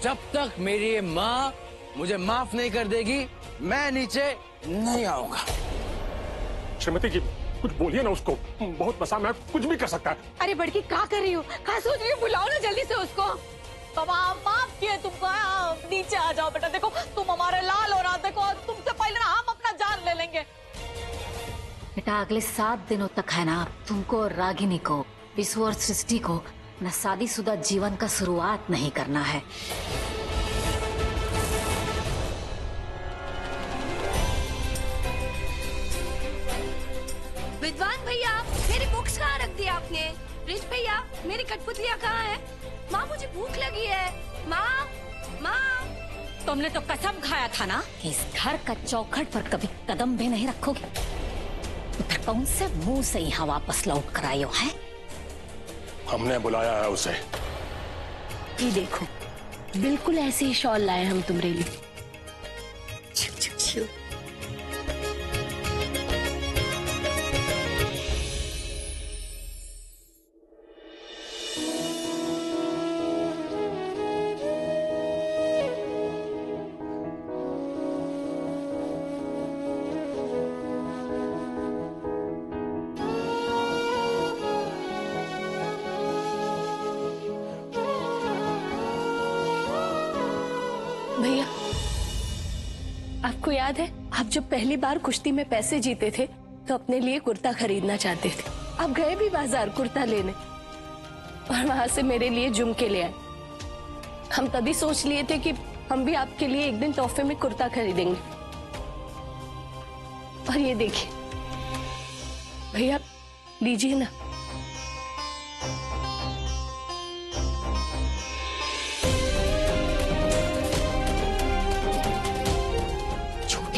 जब तक मेरी ये माँ मुझे माफ नहीं कर देगी मैं नीचे नहीं आऊंगा। श्रीमती जी कुछ बोलिए ना उसको, बहुत नशा में कुछ भी कर सकता है। अरे बड़की क्या कर रही हो, क्या सोच रही हो? बुलाओ ना जल्दी से उसको। बाबा माफ किए तुमको, नीचे आ जाओ बेटा। देखो तुम हमारे लाल हो रहा, देखो तुमसे पहले ना हम अपना जान ले लेंगे। बेटा अगले 7 दिनों तक है ना तुमको और रागिनी को, विश्व और सृष्टि को ना शादीशुदा जीवन का शुरुआत नहीं करना है। विद्वान भैया मेरी बुक्स कहाँ रख दी आपने? ब्रिज भैया मेरी कठपुतलियाँ कहाँ है? माँ मुझे भूख लगी है। माँ माँ। तुमने तो कसम खाया था ना कि इस घर का चौखट पर कभी कदम भी नहीं रखोगे, तो फिर कौन से मुंह से यहाँ वापस लौट कर आयो है? हमने बुलाया है उसे। ये देखो बिल्कुल ऐसे ही शॉल लाए हम तुम्हारे लिए। छिप छिप छिप। भैया आपको याद है आप जब पहली बार कुश्ती में पैसे जीते थे तो अपने लिए कुर्ता खरीदना चाहते थे। आप गए भी बाजार कुर्ता लेने और वहां से मेरे लिए झुमके ले आए। हम तभी सोच लिए थे कि हम भी आपके लिए एक दिन तोहफे में कुर्ता खरीदेंगे। और ये देखिए भैया, लीजिए ना।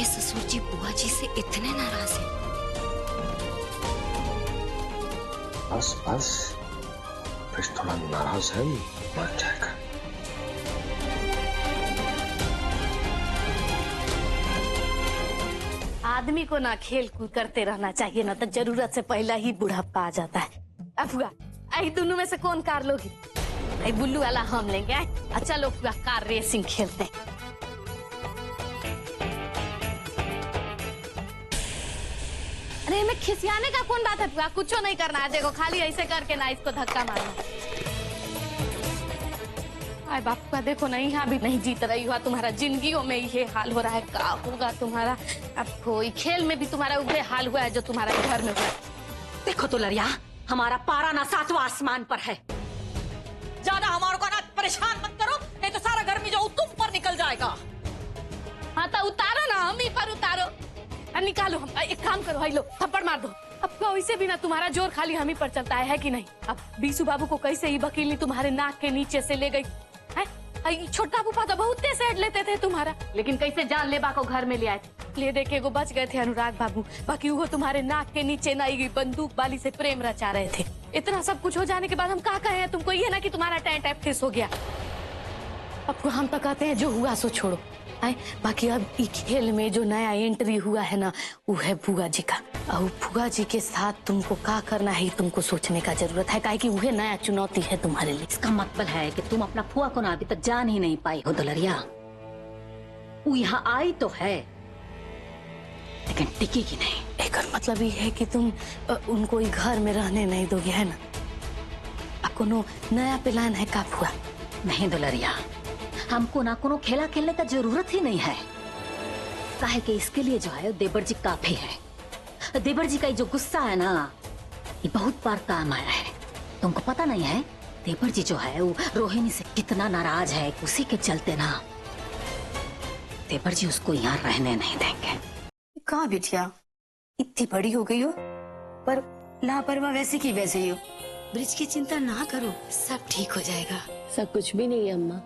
ससुर जी बुआ जी से इतने नाराज हैं। बस बस फिर थोड़ा नाराज है, मर जाएगा। आदमी को ना खेल कूद करते रहना चाहिए, ना तो जरूरत से पहला ही बुढ़ापा आ जाता है। अफुआ आई दोनों में से कौन कार लोगी? आई बुल्लू वाला हम लेंगे। अच्छा लो कार रेसिंग खेलते हैं। अरे मैं खिसियाने का कौन बात है? कुछ नहीं करना है, देखो खाली ऐसे करके ना इसको धक्का मारना। अरे बापू का देखो ना, यहाँ भी नहीं जीत रही हुआ, तुम्हारा जिंदगियों में ये हाल हो रहा है। क्या होगा तुम्हारा? अब कोई खेल में भी तुम्हारा वही हाल हुआ है जो तुम्हारा घर में हुआ। देखो तो लड़िया, हमारा पारा ना 7वां आसमान पर है। ज्यादा हमारे को ना परेशान मत करो, नहीं तो सारा गर्मी जो तुम पर निकल जाएगा। हाँ तो उतारो ना, हम ही पर उतारो। निकालो, हम एक काम करो, हाई लो थप्पड़ मार दो। अब वैसे भी ना तुम्हारा जोर खाली हम ही पर चलता है कि नहीं? अब बीसू बाबू को कैसे ही वकील ने तुम्हारे नाक के नीचे से ले गई है? छोटा फूफा तो बहुत सेट लेते थे तुम्हारा, लेकिन कैसे जान लेबा को घर में ले आए थे। ले देखे वो बच गए थे अनुराग बाबू, बाकी वो तुम्हारे नाक के नीचे नई बंदूक वाली से प्रेम रचा रहे थे। इतना सब कुछ हो जाने के बाद हम क्या कहे हैं तुमको? ये ना कि तुम्हारा टेंट फिस हो गया। अब हम तो कहते हैं जो हुआ सो छोड़ो। बाकी अब इस खेल में जो नया एंट्री हुआ है ना, वो है फुआ जी का। और फुआ जी के साथ तुमको क्या करना है तुमको सोचने का जरूरत है, काहे कि वह नया चुनौती है तुम्हारे लिए। इसका मतलब है कि तुम अपना फुआ को ना अभी तक जान ही नहीं पाई हो दुलरिया। वो यहाँ आई तो है लेकिन टिकेगी नहीं। एक मतलब ये है कि तुम उनको ही घर में रहने नहीं दोगे, है ना? आपको नया प्लान है का फुआ? नहीं दुलरिया, हमको ना कोनो खेला खेलने का जरूरत ही नहीं है। काहे कि इसके लिए जो है देवर जी काफी है। देवर जी का जो गुस्सा है ना, ये बहुत बार काम आया है। तुमको पता नहीं है देवर जी जो है वो रोहिणी से कितना नाराज है। उसी के चलते ना देवर जी उसको यहाँ रहने नहीं देंगे। कहाँ बिटिया, इतनी बड़ी हो गई हो पर लापरवाह वैसे की वैसे ही हो। ब्रिज की चिंता ना करो, सब ठीक हो जाएगा। सब कुछ भी नहीं है अम्मा।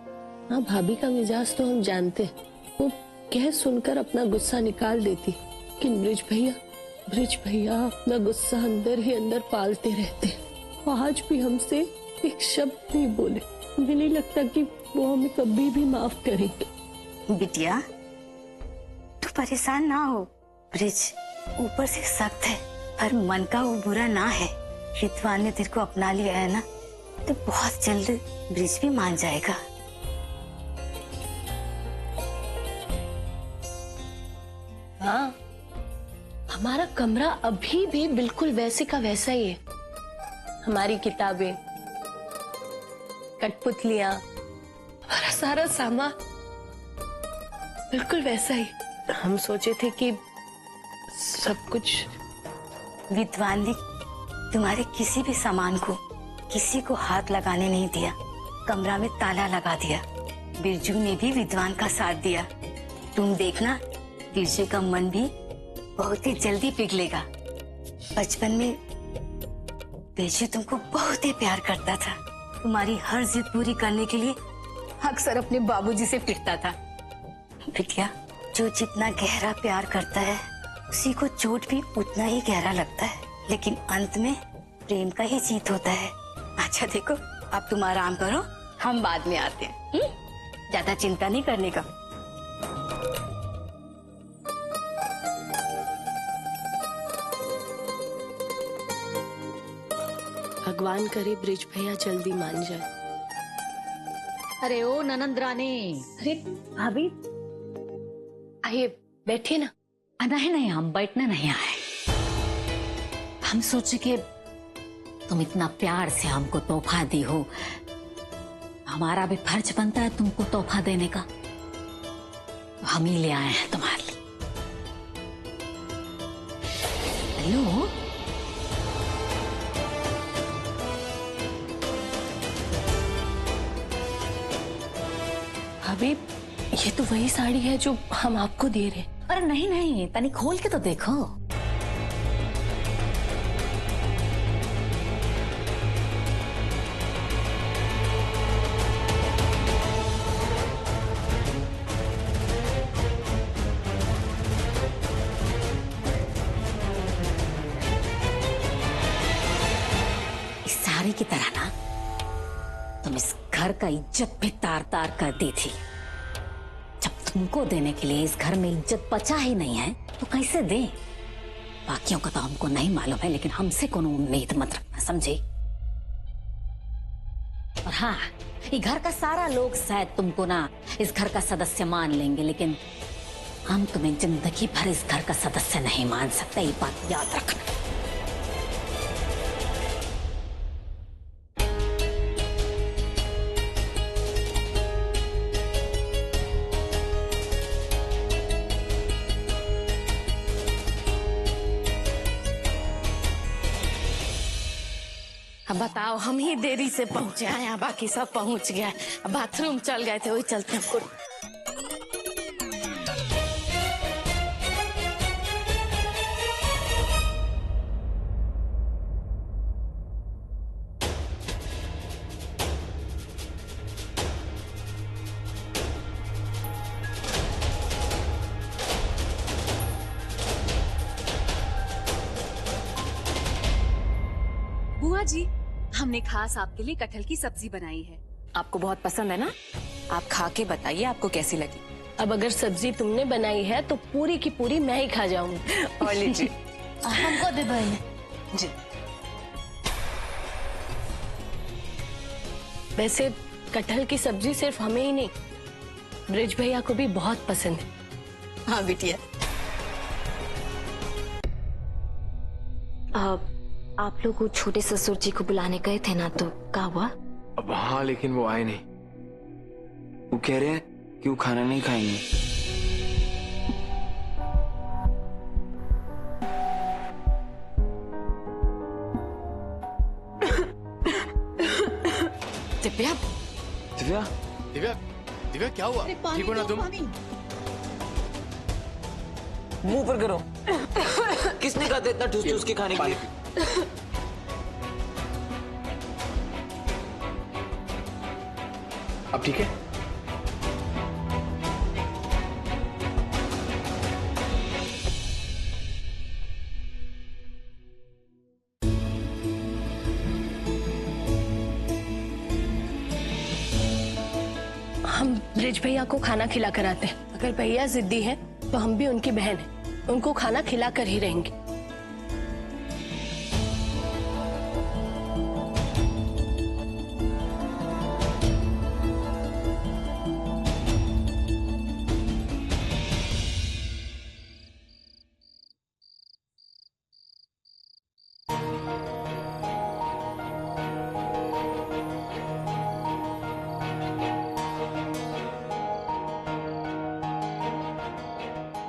हाँ भाभी का मिजाज तो हम जानते हैं, वो कह सुनकर अपना गुस्सा निकाल देती, लेकिन ब्रिज भैया अपना गुस्सा अंदर ही अंदर पालते रहते हैं। आज भी हमसे एक शब्द नहीं बोले। मुझे नहीं लगता कि वो हमें कभी भी माफ करेंगे। बिटिया तू परेशान ना हो, ब्रिज ऊपर से सख्त है पर मन का वो बुरा ना है। रितवान ने तेरे को अपना लिया है ना, तो बहुत जल्द ब्रिज भी मान जाएगा। हाँ, हमारा कमरा अभी भी बिल्कुल वैसे का वैसा ही है। हमारी किताबें, कठपुतलियां, हमारा सारा सामान बिल्कुल वैसा ही। हम सोचे थे कि सब कुछ। विद्वान ने तुम्हारे किसी भी सामान को किसी को हाथ लगाने नहीं दिया, कमरा में ताला लगा दिया। बिरजू ने भी विद्वान का साथ दिया। तुम देखना, बिरजू का मन भी बहुत ही जल्दी पिघलेगा। बचपन में बिरजू तुमको बहुत ही प्यार करता था। तुम्हारी हर जिद पूरी करने के लिए अक्सर अपने बाबूजी से पिटता था। बिटिया, जो जितना गहरा प्यार करता है उसी को चोट भी उतना ही गहरा लगता है, लेकिन अंत में प्रेम का ही जीत होता है। अच्छा देखो, अब तुम आराम करो, हम बाद में आते हैं। ज्यादा चिंता नहीं करने का। भगवान करे ब्रिज भैया जल्दी मान जाए। अरे ओ ननंद रानी। अरे भाभी, आइए बैठिए ना। नहीं नहीं, हम बैठने नहीं आए। हम सोचे कि तुम इतना प्यार से हमको तोहफा दी हो, हमारा भी फर्ज बनता है तुमको तोहफा देने का। हम ही ले आए हैं तुम्हारे लिए। हेलो, भाभी, ये तो वही साड़ी है जो हम आपको दे रहे हैं। अरे नहीं नहीं, तनी खोल के तो देखो। इस साड़ी की तरह ना तुम इस घर का इज्जत भी तार तार कर दी थी। जब तुमको देने के लिए इस घर में इज्जत बचा ही नहीं है तो कैसे दे? बाकियों का तो हमको नहीं मालूम है, लेकिन हमसे कोनो उम्मीद मत रखना, समझे? और हाँ, ये घर का सारा लोग शायद तुमको ना इस घर का सदस्य मान लेंगे, लेकिन हम तुम्हें जिंदगी भर इस घर का सदस्य नहीं मान सकते, ये बात याद रखना। अब बताओ, हम ही देरी से पहुंचे हैं, यहाँ बाकी सब पहुंच गया। बाथरूम चल गए थे, वही चलते हमको। बुआ जी, हमने खास आपके लिए कटहल की सब्जी बनाई है। आपको बहुत पसंद है ना? आप खा के बताइए आपको कैसी लगी। अब अगर सब्जी तुमने बनाई है तो पूरी की पूरी मैं ही खा जाऊंगी। और लीजिए। हमको दे बहन जी। वैसे कटहल की सब्जी सिर्फ हमें ही नहीं, ब्रिज भैया को भी बहुत पसंद है। हाँ बिटिया। आप लोग वो छोटे ससुर जी को बुलाने गए थे ना, तो क्या हुआ? अब हाँ, लेकिन वो आए नहीं। वो कह रहे हैं कि वो खाना नहीं खाएंगे। दिव्या, दिव्या, दिव्या, दिव्या क्या हुआ? ठीक हो ना तुम? मुंह पर करो। किसने कहा था इतना ठूस ठूस के खाने के लिए? अब ठीक है? हम ब्रिज भैया को खाना खिला कर आते हैं। अगर भैया जिद्दी हैं तो हम भी उनकी बहन हैं, उनको खाना खिला कर ही रहेंगे।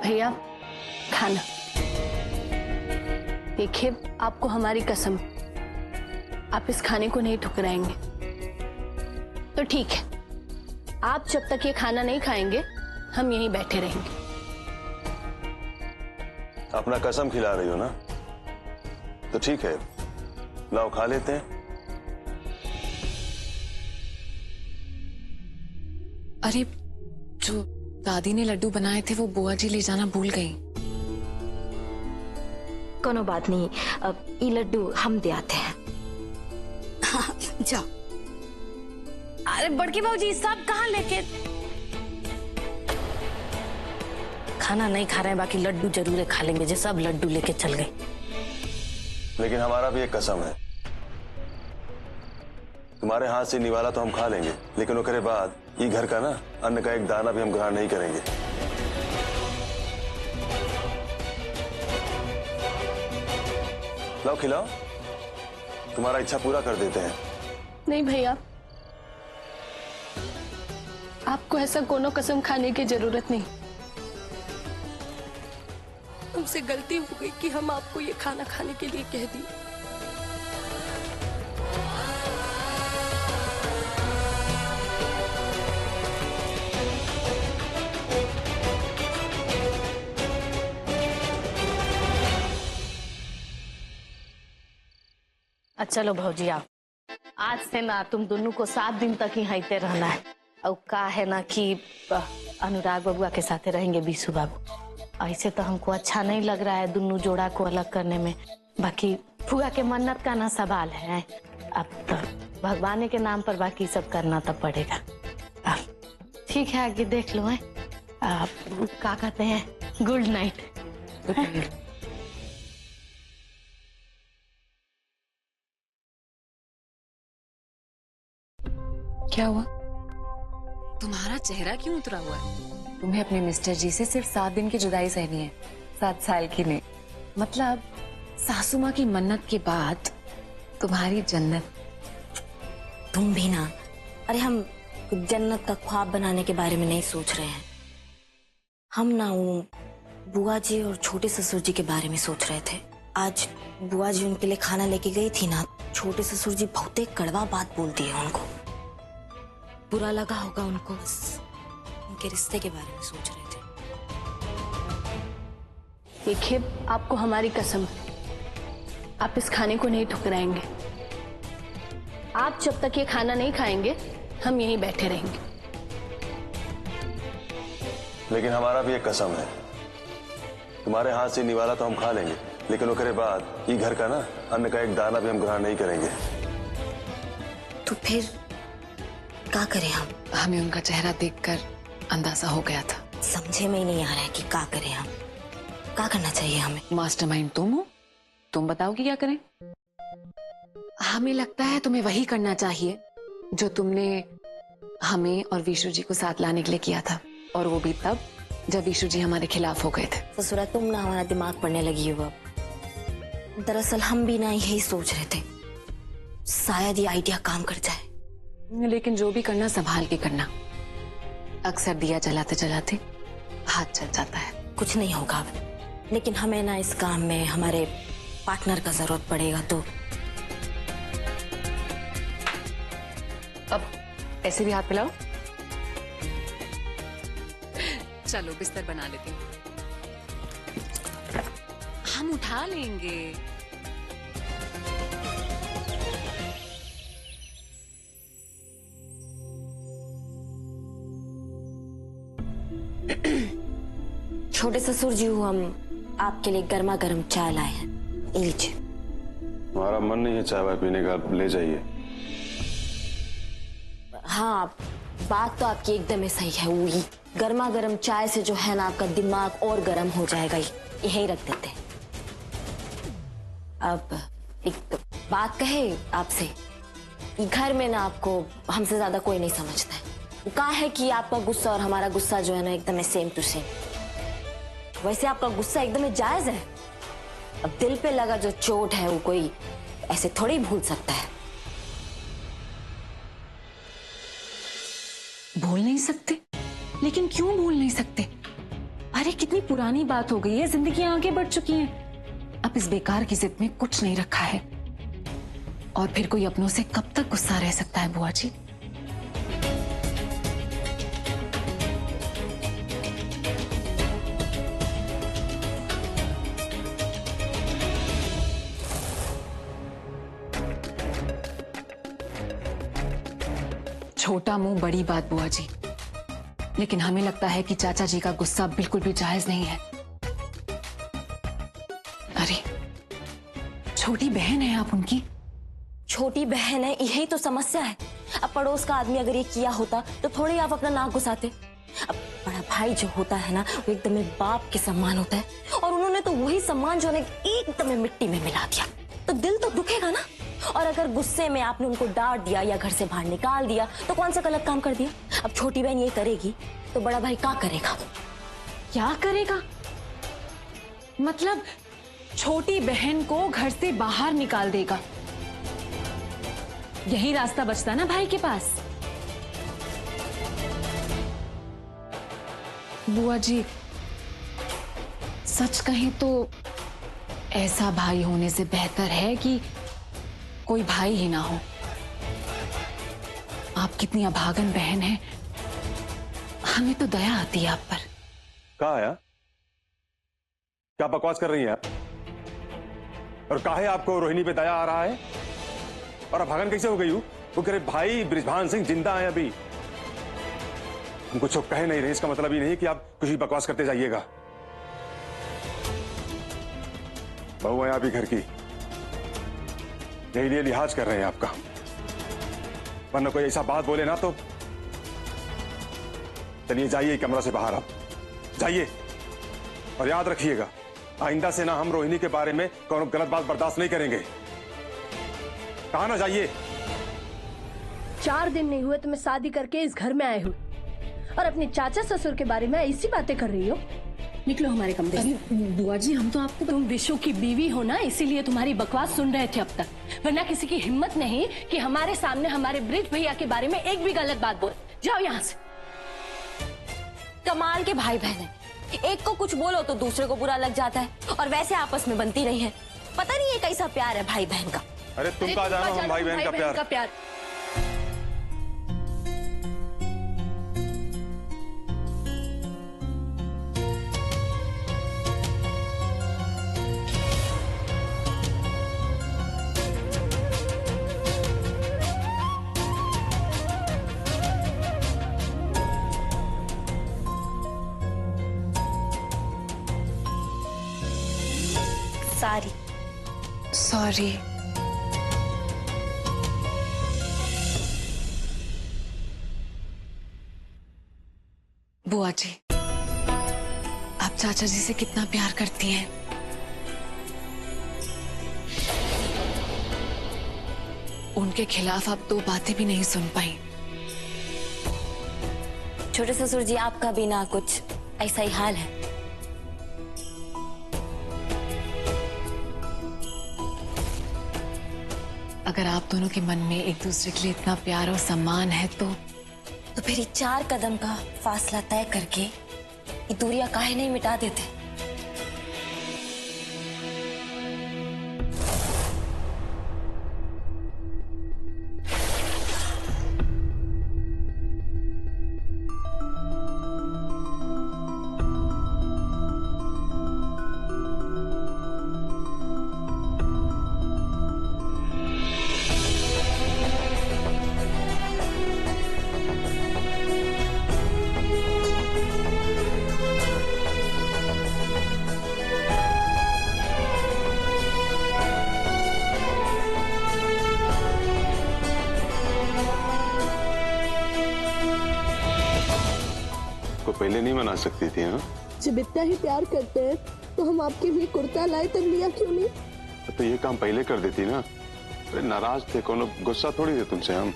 भैया खाना देखिए, आपको हमारी कसम, आप इस खाने को नहीं ठुकराएंगे तो ठीक है। आप जब तक ये खाना नहीं खाएंगे हम यहीं बैठे रहेंगे। अपना कसम खिला रही हो ना, तो ठीक है, लाओ खा लेते हैं। अरे जो दादी ने लड्डू बनाए थे वो बुआ जी ले जाना भूल गई। कोनो बात नहीं, अब ये लड्डू हम दे आते हैं। हाँ, जाओ। अरे बड़की भाजी सब कहाँ लेके? खाना नहीं खा रहे हैं, बाकी लड्डू जरूर खा लेंगे। जो सब लड्डू लेके चल गए। लेकिन हमारा भी एक कसम है, तुम्हारे हाथ से निवाला तो हम खा लेंगे, लेकिन उसके बाद ये घर का ना अन्न का एक दाना भी हम ग्रहण नहीं करेंगे। लाओ खिलाओ, तुम्हारा इच्छा पूरा कर देते हैं। नहीं भैया, आपको ऐसा कोनो कसम खाने की जरूरत नहीं। हमसे गलती हो गई कि हम आपको ये खाना खाने के लिए कह दिए। चलो भौजी आओ, आज से ना तुम दोनों को 7 दिन तक ही रहते रहना है। और का है ना कि अनुराग बबुआ के साथ रहेंगे बीसू बाबू। ऐसे तो हमको अच्छा नहीं लग रहा है दोनों जोड़ा को अलग करने में, बाकी फुआ के मन्नत का ना सवाल है। अब तो भगवान के नाम पर बाकी सब करना तो पड़ेगा। ठीक है, आगे देख लो है। क्या कहते हैं, गुड नाइट। Good night. क्या हुआ? तुम्हारा चेहरा क्यों उतरा हुआ है? तुम्हें अपने मिस्टर जी से सिर्फ 7 दिन की जुदाई सहनी है, 7 साल की नहीं। मतलब सासू माँ की मन्नत के बाद तुम्हारी जन्नत। तुम भी ना, अरे हम जन्नत का ख्वाब बनाने के बारे में नहीं सोच रहे हैं। हम ना वो बुआ जी और छोटे ससुर जी के बारे में सोच रहे थे। आज बुआ जी उनके लिए खाना लेके गई थी ना, छोटे ससुर जी बहुत ही कड़वा बात बोल दी है उनको। बुरा लगा होगा उनको, बस उनके रिश्ते के बारे में सोच रहे थे। देखिए, आपको हमारी कसम, आप इस खाने को नहीं ठुकराएंगे। आप जब तक ये खाना नहीं खाएंगे हम यहीं बैठे रहेंगे। लेकिन हमारा भी एक कसम है, तुम्हारे हाथ से निवाला तो हम खा लेंगे, लेकिन उसके बाद ये घर का ना अन्न का एक दाना भी हम ग्रहण नहीं करेंगे। तो फिर क्या करें हम? हमें उनका चेहरा देखकर अंदाजा हो गया था। समझे में ही नहीं आ रहा है कि क्या करें हम, क्या करना चाहिए हमें? मास्टरमाइंड तुम हो, तुम बताओ कि क्या करें। हमें लगता है तुम्हें वही करना चाहिए जो तुमने हमें और विशु जी को साथ लाने के लिए किया था, और वो भी तब जब विशु जी हमारे खिलाफ हो गए थे। ससुरा, तुम ना हमारा दिमाग पढ़ने लगी हो अब। दरअसल हम भी ना यही सोच रहे थे, शायद ये आइडिया काम कर जाए। लेकिन जो भी करना संभाल के करना, अक्सर दिया जलाते जलाते हाथ जल जाता है। कुछ नहीं होगा, लेकिन हमें ना इस काम में हमारे पार्टनर का जरूरत पड़ेगा। तो अब ऐसे भी हाथ मिलाओ। चलो बिस्तर बना लेते हैं, हम उठा लेंगे। छोटे ससुर जी, हम आपके लिए गर्मा गर्म चाय लाए हैं, लीजिए। हमारा मन नहीं है चाय वाय पीने का, ले जाइए। हाँ, बात तो आपकी एकदम सही है। वही गर्मा गर्म चाय से जो है ना आपका दिमाग और गर्म हो जाएगा। यही रख देते हैं। अब एक बात कहे आपसे, घर में ना आपको हमसे ज्यादा कोई नहीं समझता है। कहा है कि आपका गुस्सा और हमारा गुस्सा जो है ना एकदम सेम टू सेम। वैसे आपका गुस्सा एकदम जायज है। अब दिल पे लगा जो चोट है वो कोई ऐसे थोड़ी भूल सकता है। भूल नहीं सकते? लेकिन क्यों भूल नहीं सकते? अरे कितनी पुरानी बात हो गई है, जिंदगी आगे बढ़ चुकी है। अब इस बेकार की जिद में कुछ नहीं रखा है। और फिर कोई अपनों से कब तक गुस्सा रह सकता है बुआ जी? छोटा मुंह बड़ी बात बुआ जी, लेकिन हमें लगता है कि चाचा जी का गुस्सा बिल्कुल भी जायज नहीं है। अरे छोटी बहन है आप उनकी। छोटी बहन है, यही तो समस्या है। अब पड़ोस का आदमी अगर ये किया होता तो थोड़ी आप अपना नाक घुसाते। अब बड़ा भाई जो होता है ना, वो एकदम एक बाप के सम्मान होता है, और उन्होंने तो वही सम्मान जो है एकदम मिट्टी में मिला दिया। तो दिल तो दुखेगा ना। और अगर गुस्से में आपने उनको डांट दिया या घर से बाहर निकाल दिया तो कौन सा गलत काम कर दिया? अब छोटी बहन ये करेगी तो बड़ा भाई क्या करेगा? क्या करेगा? मतलब छोटी बहन को घर से बाहर निकाल देगा, यही रास्ता बचता ना भाई के पास। बुआ जी सच कहें तो ऐसा भाई होने से बेहतर है कि कोई भाई ही ना हो। आप कितनी अभागन बहन हैं, हमें तो दया आती है आप पर। कहा है? क्या बकवास कर रही हैं आप? और काहे आपको रोहिणी पे दया आ रहा है? और अभागन कैसे हो गई हूं? वो कह रहे भाई बृजभान सिंह जिंदा है अभी। हम कुछ कह नहीं रहे, इसका मतलब ये नहीं कि आप कुछ भी बकवास करते जाइएगा। बहू है आप ही घर की, यही लिए लिहाज कर रहे हैं आपका। वरना कोई ऐसा बात बोले ना तो चलिए जाइए कमरा से बाहर, आप जाइए। और याद रखिएगा आइंदा से ना हम रोहिणी के बारे में कोई गलत बात बर्दाश्त नहीं करेंगे। कहा ना जाइए। 4 दिन नहीं हुए तो मैं शादी करके इस घर में आए हूँ और अपने चाचा ससुर के बारे में ऐसी बातें कर रही हो। निकलो हमारे कमरे से। बुआ जी हम तो आपको, तुम विशु की बीवी हो ना, इसीलिए तुम्हारी बकवास सुन रहे थे अब तक, वरना किसी की हिम्मत नहीं कि हमारे सामने हमारे ब्रिज भैया के बारे में एक भी गलत बात बोल। जाओ यहाँ से। कमाल के भाई बहन है, एक को कुछ बोलो तो दूसरे को बुरा लग जाता है, और वैसे आपस में बनती नहीं है। पता नहीं ये कैसा प्यार है भाई बहन का। अरे तुम कहा जानो हम भाई बहन का प्यार। सॉरी। बुआ जी आप चाचा जी से कितना प्यार करती हैं। उनके खिलाफ आप 2 बातें भी नहीं सुन पाई। छोटे ससुर जी आपका भी ना कुछ ऐसा ही हाल है। अगर आप दोनों के मन में एक दूसरे के लिए इतना प्यार और सम्मान है तो फिर 4 कदम का फासला तय करके ये दूरियां काहे नहीं मिटा देते? पहले नहीं मना सकती थी? हाँ जब इतना ही प्यार करते हैं तो हम आपके लिए कुर्ता लाए तब लिया क्यों नहीं? तो ये काम पहले कर देती ना। अरे नाराज थे, कोनो गुस्सा थोड़ी थे तुमसे हम।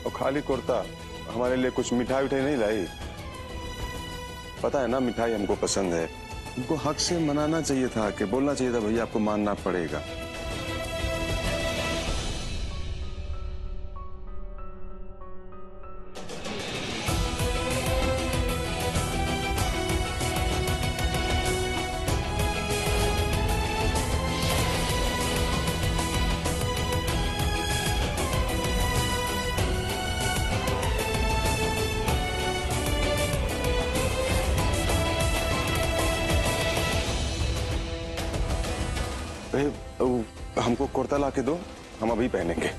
और खाली कुर्ता, हमारे लिए कुछ मिठाई उठाई नहीं लाई? पता है ना मिठाई हमको पसंद है। हमको हक से मनाना चाहिए था, कि बोलना चाहिए था भैया आपको मानना पड़ेगा। हमको कुर्ता ला के दो, हम अभी पहनेंगे।